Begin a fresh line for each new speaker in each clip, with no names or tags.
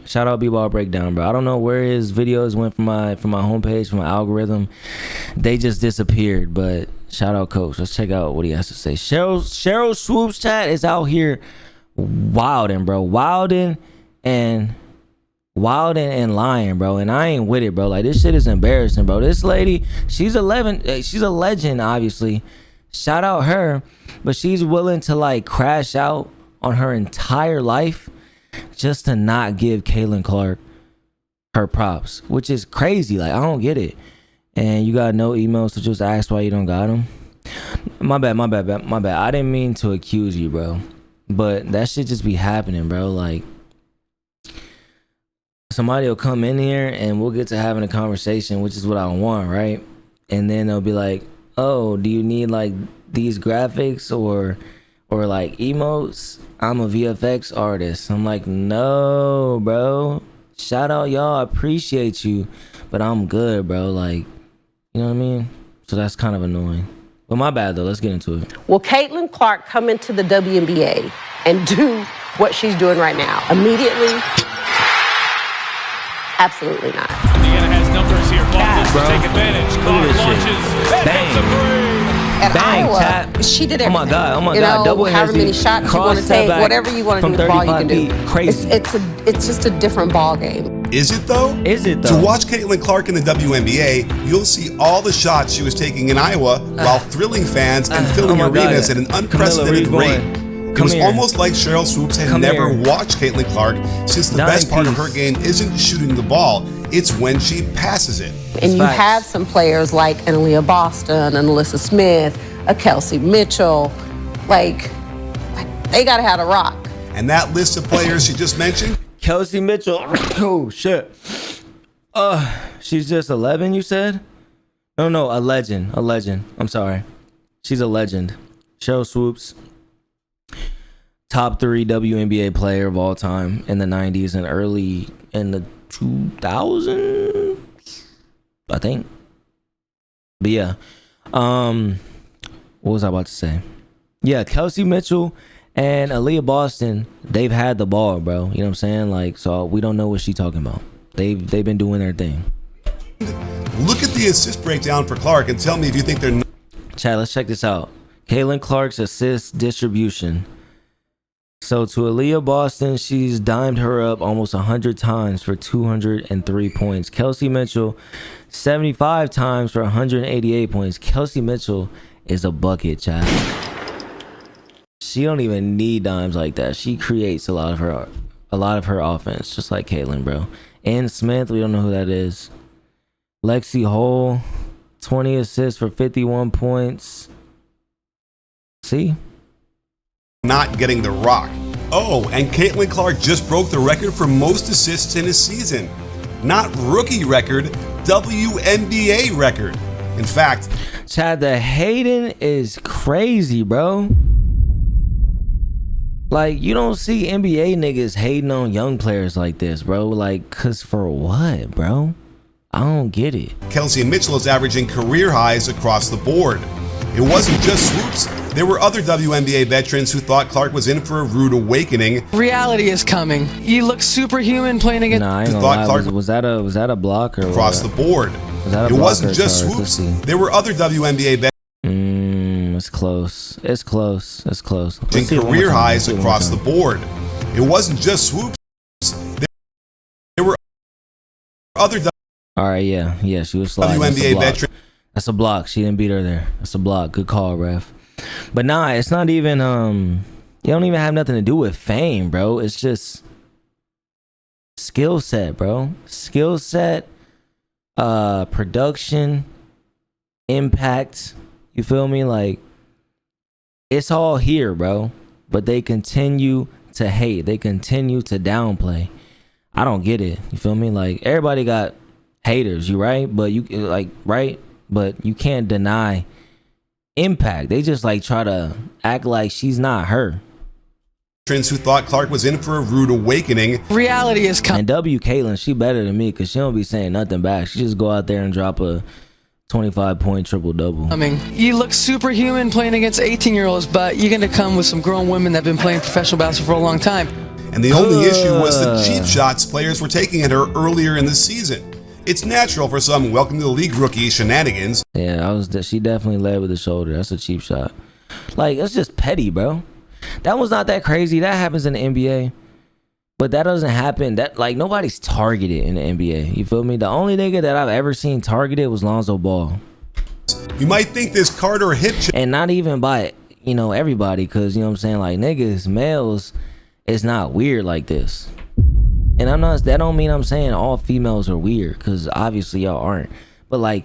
Shout out B-Ball Breakdown, bro. I don't know where his videos went from my homepage, from my algorithm. They just disappeared, but shout out Coach. Let's check out what he has to say. Cheryl Swoops chat is out here wilding, bro. Wilding and lying, bro. And I ain't with it, bro. Like, this shit is embarrassing, bro. This lady, she's a legend, obviously. Shout out her, but she's willing to like crash out on her entire life just to not give Caitlin Clark her props, which is crazy. Like, I don't get it. And you got no emails to just ask why you don't got them. My bad. I didn't mean to accuse you, bro, but that shit just be happening, bro. Like, somebody will come in here and we'll get to having a conversation, which is what I want, right? And then they'll be like, oh, do you need like these graphics or like emotes? I'm a VFX artist. I'm like, no, bro. Shout out y'all. I appreciate you, but I'm good, bro. Like, you know what I mean? So that's kind of annoying. But my bad, though. Let's get into it.
Will Caitlin Clark come into the WNBA and do what she's doing right now immediately? Absolutely not.
Indiana has numbers here. Clark
bro.
to take advantage. Clark launches.
Bang.
At
Bang,
Iowa,
chat.
she did everything.
Oh my God. Double
however many shots you want to take, whatever you want to do with the ball, you can do.
Crazy.
It's just a different ball game.
Is it though? To watch Caitlin Clark in the WNBA, you'll see all the shots she was taking in Iowa while thrilling fans and filling arenas at an unprecedented rate. It was almost like Cheryl Swoops had never watched Caitlin Clark, since the best part of her game isn't shooting the ball, it's when she passes it.
And you have some players like an Aaliyah Boston, an Alyssa Smith, a Kelsey Mitchell, like they gotta have a rock.
And that list of players she just mentioned?
Kelsey Mitchell. Oh shit. She's just 11, you said? No, a legend. I'm sorry. She's a legend. Cheryl Swoops, top 3 WNBA player of all time in the 90s and early in the 2000s, I think. But yeah. What was I about to say? Yeah, Kelsey Mitchell and Aaliyah Boston, they've had the ball, bro. You know what I'm saying? Like, so we don't know what she's talking about. They've been doing their thing.
Look at the assist breakdown for Clark and tell me if you think they're not.
Chad, let's check this out. Caitlin Clark's assist distribution. So to Aaliyah Boston, she's dimed her up almost 100 times for 203 points. Kelsey Mitchell, 75 times for 188 points. Kelsey Mitchell is a bucket, Chad. She don't even need dimes like that. She creates a lot of her offense, just like Caitlin, bro. Ann Smith, we don't know who that is. Lexi Hole, 20 assists for 51 points. See?
Not getting the rock. Oh, and Caitlin Clark just broke the record for most assists in a season. Not rookie record, WNBA record. In fact,
Chad, the hating is crazy, bro. Like, you don't see NBA niggas hating on young players like this, bro. Like, cause for what, bro? I don't get it.
Kelsey Mitchell is averaging career highs across the board. It wasn't just Swoops. There were other WNBA veterans who thought Clark was in for a rude awakening.
Reality is coming. You look superhuman playing against.
Nah, I ain't gonna lie. Was that a block or
across
what?
the board? It wasn't just Swoops. There were other WNBA veterans.
It's close.
In career highs across the board. It wasn't just Swoops. There were other.
All right, yeah, she was sliding.
WNBA veteran.
That's a block. She didn't beat her there. That's a block. Good call, ref. But nah, it's not even. You don't even have nothing to do with fame, bro. It's just skill set, bro. Skill set, production, impact. You feel me? Like, it's all here, bro. But they continue to hate. They continue to downplay. I don't get it. You feel me? Like, everybody got haters, you right? But you but you can't deny impact. They just like try to act like she's not her.
Who thought Clark was in for a rude awakening.
Reality is coming.
And Caitlin, she better than me because she don't be saying nothing back. She just go out there and drop a 25-point triple-double.
You look superhuman playing against 18-year-olds, but you're going to come with some grown women that have been playing professional basketball for a long time.
And the only issue was the cheap shots players were taking at her earlier in the season. It's natural for some welcome to the league rookie shenanigans.
Yeah, she definitely led with the shoulder. That's a cheap shot. Like, it's just petty, bro. That was not that crazy. That happens in the NBA. But that doesn't happen. That, like, nobody's targeted in the NBA. You feel me? The only nigga that I've ever seen targeted was Lonzo Ball.
You might think this Carter hip check.
And not even by, you know, everybody. Because, you know what I'm saying? Like, niggas, males, it's not weird like this. And that don't mean I'm saying all females are weird. Because obviously y'all aren't. But, like,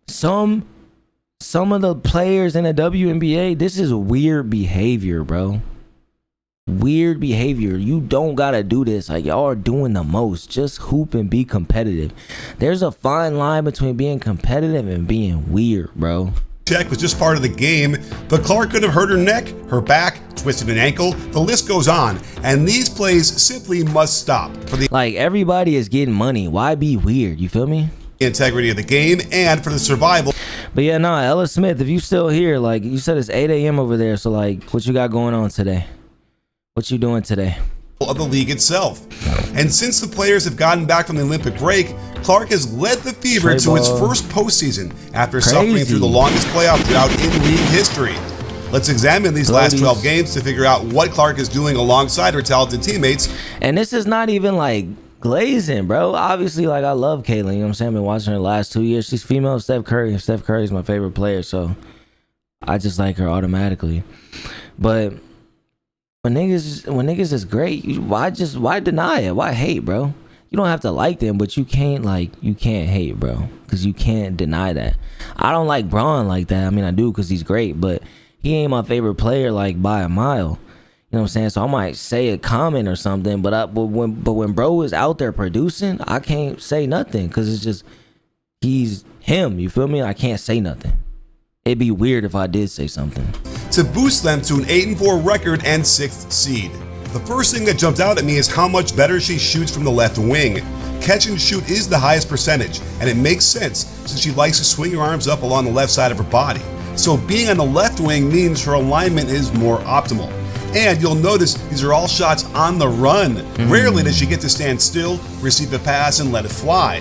some of the players in the WNBA, this is weird behavior, bro. Weird behavior. You don't gotta do this. Like, y'all are doing the most. Just hoop and be competitive. There's a fine line between being competitive and being weird, bro.
Check was just part of the game, but Clark could have hurt her neck, her back, twisted an ankle. The list goes on, and these plays simply must stop for the
Like, everybody is getting money. Why be weird? You feel me?
integrity of the game and for the survival.
But yeah, nah, Ella Smith, if you still here, like you said, it's 8 a.m. over there. So like, what you got going on today? What you doing today?
Of the league itself. And since the players have gotten back from the Olympic break, Clark has led the Fever to its first postseason after suffering through the longest playoff drought in league history. Let's examine these last 12 games to figure out what Clark is doing alongside her talented teammates.
And this is not even like glazing, bro. Obviously, like, I love Caitlyn. You know what I'm saying? I've been watching her the last 2 years. She's female Steph Curry. Steph Curry is my favorite player, so I just like her automatically. But when niggas is great, why deny it? Why hate, bro? You don't have to like them, but you can't hate, bro, because you can't deny that. I don't like Braun like that. I mean, I do because he's great, but he ain't my favorite player like by a mile. You know what I'm saying? So I might say a comment or something, but when bro is out there producing, I can't say nothing because it's just he's him. You feel me? I can't say nothing. It'd be weird if I did say something.
To boost them to an 8-4 record and 6th seed. The first thing that jumped out at me is how much better she shoots from the left wing. Catch and shoot is the highest percentage, and it makes sense since she likes to swing her arms up along the left side of her body. So being on the left wing means her alignment is more optimal. And you'll notice these are all shots on the run. Rarely does she get to stand still, receive a pass, and let it fly.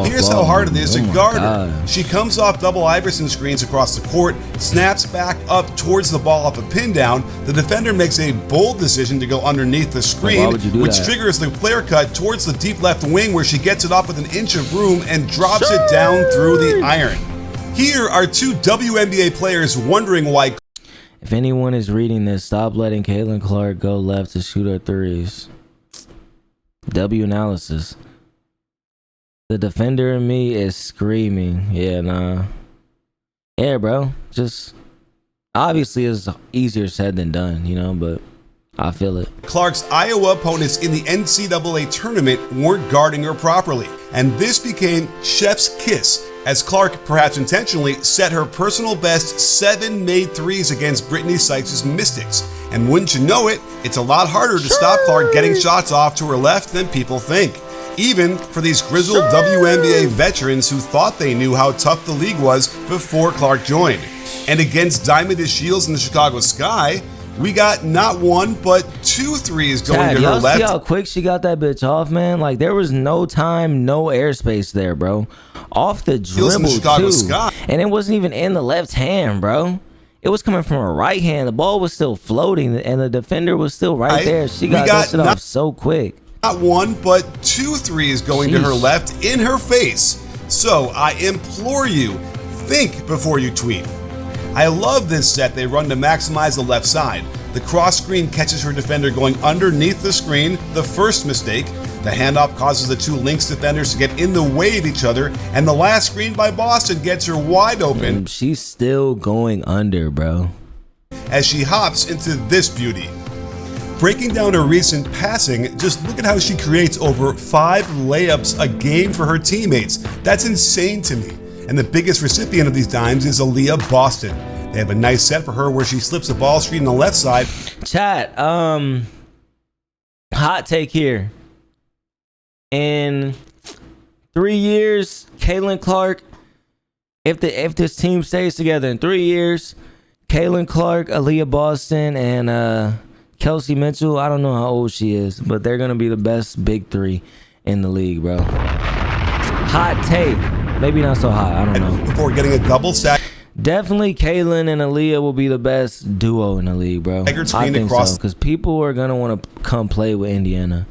Here's how hard it is to guard her. She comes off double Iverson screens across the court, snaps back up towards the ball off a pin down. The defender makes a bold decision to go underneath the screen, which triggers the player cut towards the deep left wing where she gets it off with an inch of room and drops it down through the iron. Here are two WNBA players wondering why.
If anyone is reading this, stop letting Caitlin Clark go left to shoot her threes. W analysis. The defender in me is screaming. Yeah, nah. Yeah, bro. Just obviously it's easier said than done, you know, but I feel it.
Clark's Iowa opponents in the NCAA tournament weren't guarding her properly, and this became chef's kiss as Clark, perhaps intentionally, set her personal best 7 made threes against Brittany Sykes' Mystics. And wouldn't you know it, it's a lot harder to stop Clark getting shots off to her left than people think. Even for these grizzled WNBA veterans who thought they knew how tough the league was before Clark joined. And against Diamond Shields in the Chicago Sky, we got not one, but 2 threes going to her left.
See how quick she got that bitch off, man? Like, there was no time, no airspace there, bro. Off the dribble, too. And it wasn't even in the left hand, bro. It was coming from her right hand. The ball was still floating, and the defender was still right there. She got that shit off so quick.
Not one, but 2 threes going to her left in her face. So I implore you, think before you tweet. I love this set they run to maximize the left side. The cross screen catches her defender going underneath the screen, the first mistake. The handoff causes the 2 Lynx defenders to get in the way of each other, and the last screen by Boston gets her wide open.
And she's still going under, bro.
As she hops into this beauty. Breaking down her recent passing, just look at how she creates over 5 layups a game for her teammates. That's insane to me. And the biggest recipient of these dimes is Aaliyah Boston. They have a nice set for her where she slips the ball screen on the left side.
Chat, hot take here. In 3 years, Caitlin Clark, if this team stays together in 3 years, Caitlin Clark, Aaliyah Boston, and Kelsey Mitchell, I don't know how old she is, but they're going to be the best big three in the league, bro. Hot take. Maybe not so hot. I don't know.
Before getting a double stack.
Definitely Kaylin and Aaliyah will be the best duo in the league, bro. I think so, because people are going to want to come play with Indiana.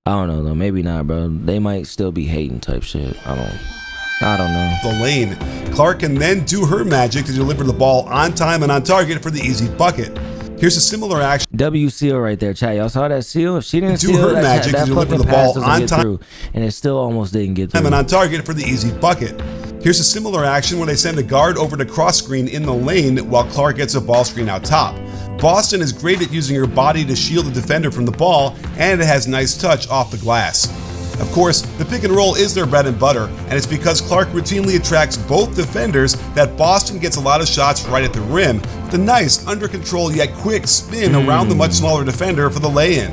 I don't know, though. Maybe not, bro. They might still be hating type shit. I don't know.
The lane. Clark can then do her magic to deliver the ball on time and on target for the easy bucket. Here's a similar action.
W seal right there, chat. Y'all saw that seal? If she didn't
do
seal
her magic
that
to deliver the ball on time
through, and it still almost didn't get through.
And on target for the easy bucket. Here's a similar action where they send a guard over to cross screen in the lane while Clark gets a ball screen out top. Boston is great at using her body to shield the defender from the ball, and it has nice touch off the glass. Of course, the pick and roll is their bread and butter, and it's because Clark routinely attracts both defenders that Boston gets a lot of shots right at the rim, with a nice, under control yet quick spin around the much smaller defender for the lay-in.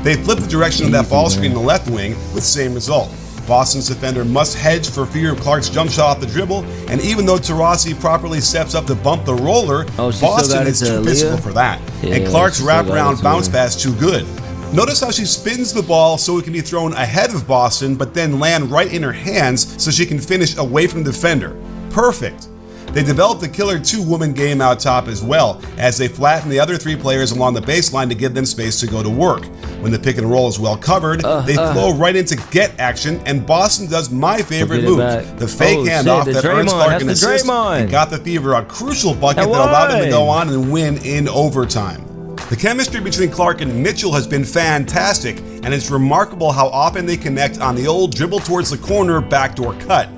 They flip the direction of that ball screen in the left wing with same result. Boston's defender must hedge for fear of Clark's jump shot off the dribble, and even though Taurasi properly steps up to bump the roller, Boston is too physical for that, and Clark's wraparound bounce pass too good. Notice how she spins the ball so it can be thrown ahead of Boston, but then land right in her hands so she can finish away from the defender. Perfect. They developed the killer two-woman game out top as well, as they flatten the other three players along the baseline to give them space to go to work. When the pick and roll is well covered, they flow right into get action, and Boston does my favorite move, the fake handoff that earns Clark an assist and got the Fever a crucial bucket that allowed them to go on and win in overtime. The chemistry between Clark and Mitchell has been fantastic, and it's remarkable how often they connect on the old dribble towards the corner backdoor cut.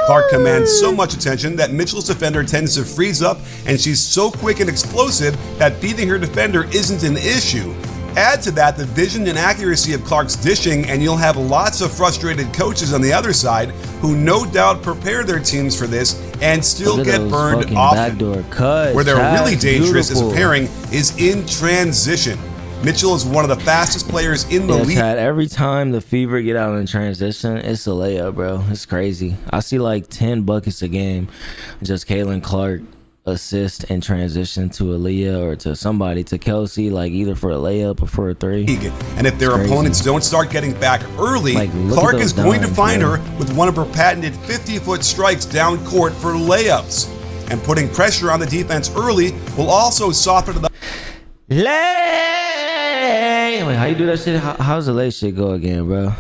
Clark commands so much attention that Mitchell's defender tends to freeze up, and she's so quick and explosive that beating her defender isn't an issue. Add to that the vision and accuracy of Clark's dishing, and you'll have lots of frustrated coaches on the other side who no doubt prepare their teams for this and still get burned often. Where they're really dangerous as a pairing is in transition. Mitchell is one of the fastest players in the league.
Chad, every time the Fever get out in transition, it's a layup, bro. It's crazy. I see like 10 buckets a game. Just Caitlin Clark assist in transition to Aaliyah or to somebody, to Kelsey, like either for a layup or for a three.
And if their opponents don't start getting back early, Clark is going to find her with one of her patented 50-foot strikes down court for layups. And putting pressure on the defense early will also soften the
Wait, how you do that shit? How's the lay shit go again, bro?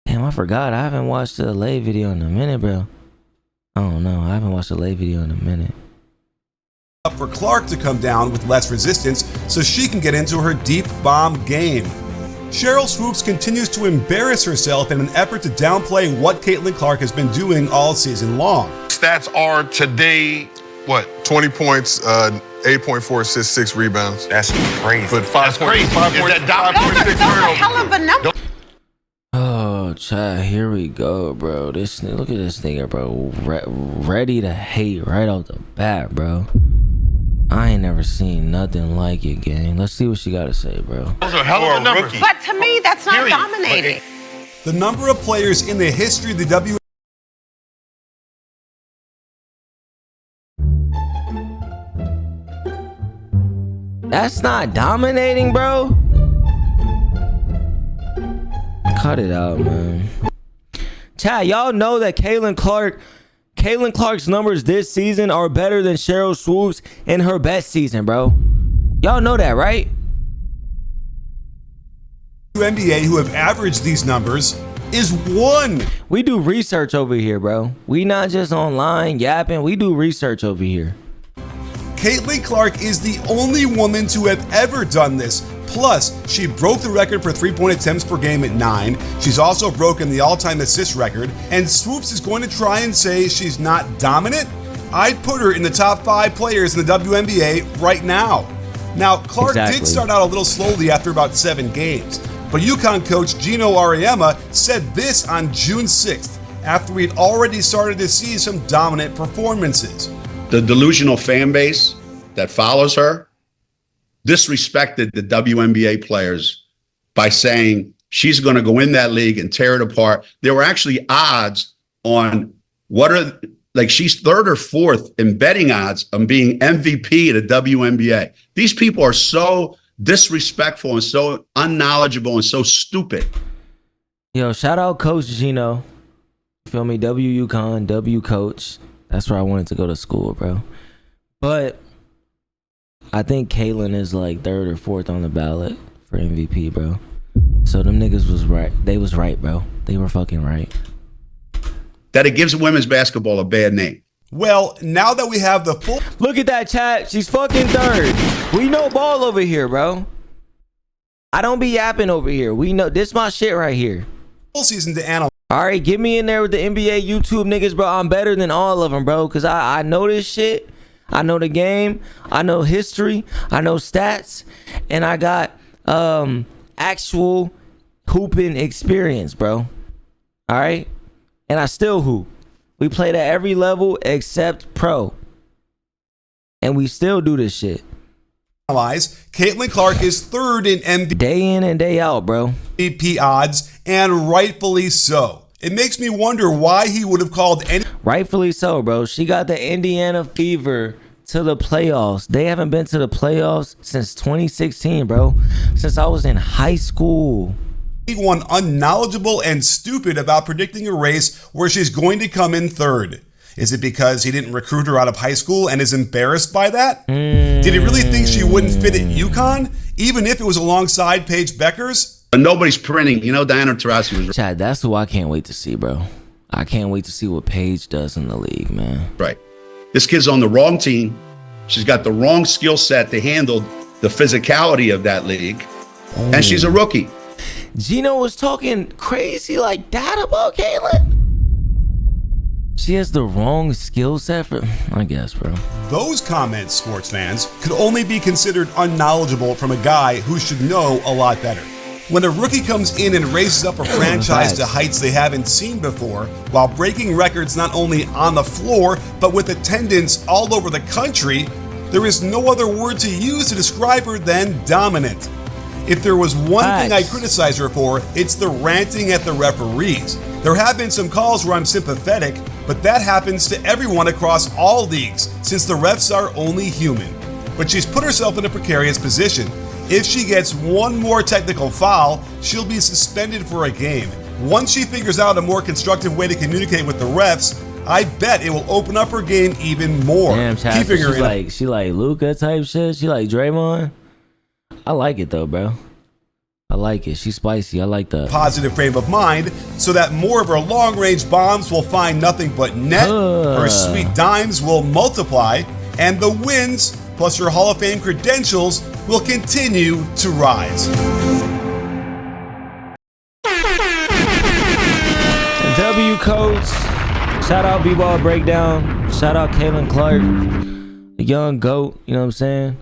Damn, I forgot. I haven't watched the lay video in a minute, bro. I don't know. I haven't watched the lay video in a minute.
For Clark to come down with less resistance so she can get into her deep bomb game. Sheryl Swoopes continues to embarrass herself in an effort to downplay what Caitlin Clark has been doing all season long.
Stats are today, 20 points, 8.4 assists, 6 rebounds.
That's crazy.
But 5.6 turnovers.
Oh, Chad, here we go, bro. Look at this nigga, bro. Ready to hate right off the bat, bro. I ain't never seen nothing like it, gang. Let's see what she got to say, bro.
Those are hell of a numbers.
But to me, that's not dominating.
The number of players in the history of the WNBA
That's not dominating, bro. Cut it out, man. Chad, y'all know that Caitlin Clark's numbers this season are better than Sheryl Swoopes in her best season, bro. Y'all know that, right?
NBA who have averaged these numbers is one.
We do research over here, bro. We not just online yapping. We do research over here.
Caitlin Clark is the only woman to have ever done this. Plus, she broke the record for three-point attempts per game at 9. She's also broken the all-time assist record. And Swoopes is going to try and say she's not dominant? I'd put her in the top 5 players in the WNBA right now. Now, Clark did start out a little slowly after about 7 games. But UConn coach Gino Auriemma said this on June 6th, after we'd already started to see some dominant performances.
The delusional fan base that follows her disrespected the WNBA players by saying she's going to go in that league and tear it apart. There were actually odds on what are like she's third or fourth in betting odds on being MVP at a WNBA. These people are so disrespectful and so unknowledgeable and so stupid.
Yo, shout out Coach Gino. Feel me? UConn, W Coach. That's where I wanted to go to school, bro. But I think Caitlyn is like third or fourth on the ballot for MVP, bro. So them niggas was right. They was right, bro. They were fucking right.
That it gives women's basketball a bad name.
Well, now that we have the full
Look at that chat. She's fucking third. We know ball over here, bro. I don't be yapping over here. We know this my shit right here.
season to analyze.
All right, get me in there with the NBA YouTube niggas, bro. I'm better than all of them, bro, because I know this shit. I know the game. I know history. I know stats. And I got actual hooping experience, bro. All right? And I still hoop. We played at every level except pro. And we still do this shit.
Caitlin Clark is third in MVP
Day in and day out, bro.
odds, and rightfully so. It makes me wonder why he would have called any.
Rightfully so, bro. She got the Indiana Fever to the playoffs. They haven't been to the playoffs since 2016, bro. Since I was in high school.
One unknowledgeable and stupid about predicting a race where she's going to come in third. Is it because he didn't recruit her out of high school and is embarrassed by that? Did he really think she wouldn't fit at UConn, even if it was alongside Paige Beckers?
But nobody's printing. You know, Diana Taurasi was
Chad, that's who I can't wait to see, bro. I can't wait to see what Paige does in the league, man.
right. This kid's on the wrong team. She's got the wrong skill set to handle the physicality of that league. And she's a rookie.
Gino was talking crazy like that about Caitlyn. She has the wrong skill set for, I guess, bro.
Those comments, sports fans, could only be considered unknowledgeable from a guy who should know a lot better. When a rookie comes in and raises up a franchise to heights they haven't seen before, while breaking records not only on the floor, but with attendance all over the country, there is no other word to use to describe her than dominant. If there was one thing I criticize her for, it's the ranting at the referees. There have been some calls where I'm sympathetic, but that happens to everyone across all leagues, since the refs are only human. But she's put herself in a precarious position. If she gets one more technical foul, she'll be suspended for a game. Once she figures out a more constructive way to communicate with the refs, I bet it will open up her game even more.
Damn, Chad,
keeping her in
she like Luka type shit. She like Draymond. I like it though, bro. I like it. She's spicy. I like that.
Positive frame of mind so that more of her long-range bombs will find nothing but net, her sweet dimes will multiply, and the wins, plus her Hall of Fame credentials, will continue to rise.
W Coach. Shout out B-Ball Breakdown. Shout out Caitlin Clark. The young GOAT. You know what I'm saying?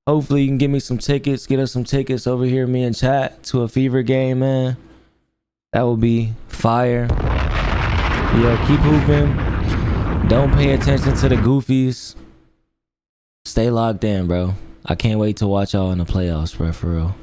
Hopefully you can give me some tickets. Get us some tickets over here, me and chat, to a Fever game, man. That would be fire. Yo, keep hooping. Don't pay attention to the goofies. Stay locked in, bro. I can't wait to watch y'all in the playoffs, bro, for real.